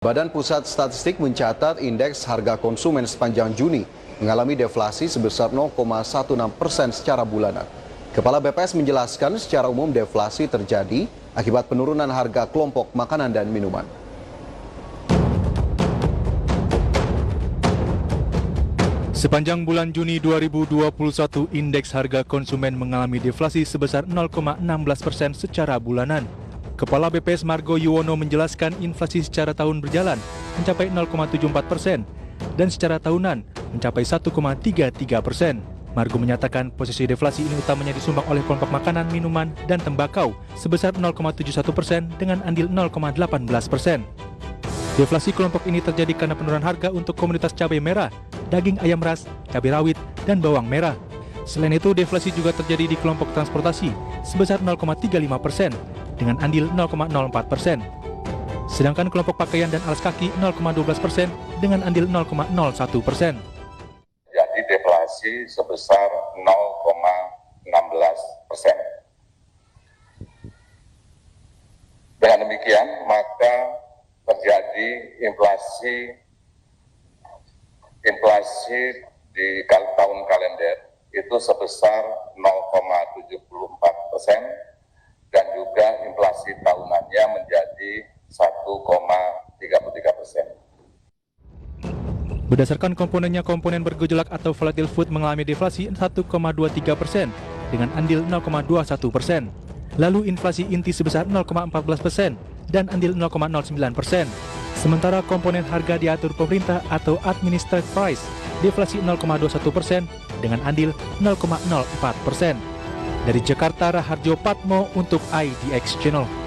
Badan Pusat Statistik mencatat indeks harga konsumen sepanjang Juni mengalami deflasi sebesar 0,16% secara bulanan. Kepala BPS menjelaskan secara umum deflasi terjadi akibat penurunan harga kelompok makanan dan minuman. Sepanjang bulan Juni 2021, indeks harga konsumen mengalami deflasi sebesar 0,16% secara bulanan. Kepala BPS Margo Yuwono menjelaskan inflasi secara tahun berjalan mencapai 0,74% dan secara tahunan mencapai 1,33%. Margo menyatakan posisi deflasi ini utamanya disumbang oleh kelompok makanan, minuman, dan tembakau sebesar 0,71% dengan andil 0,18%. Deflasi kelompok ini terjadi karena penurunan harga untuk komoditas cabai merah, daging ayam ras, cabai rawit, dan bawang merah. Selain itu, deflasi juga terjadi di kelompok transportasi sebesar 0,35% dengan andil 0,04%. Sedangkan kelompok pakaian dan alas kaki 0,12% dengan andil 0,01%. Jadi deflasi sebesar 0,16%. Dengan demikian, maka terjadi inflasi di tahun kalender itu sebesar 0,74% dan juga inflasi tahunannya menjadi 1,33%. Berdasarkan komponennya, komponen bergejolak atau volatile food mengalami deflasi 1,23% dengan andil 0,21%. Lalu inflasi inti sebesar 0,14% dan andil 0,09%. Sementara komponen harga diatur pemerintah atau administered price deflasi 0,21% dengan andil 0,04%. Dari Jakarta, Raharjo Patmo untuk IDX Channel.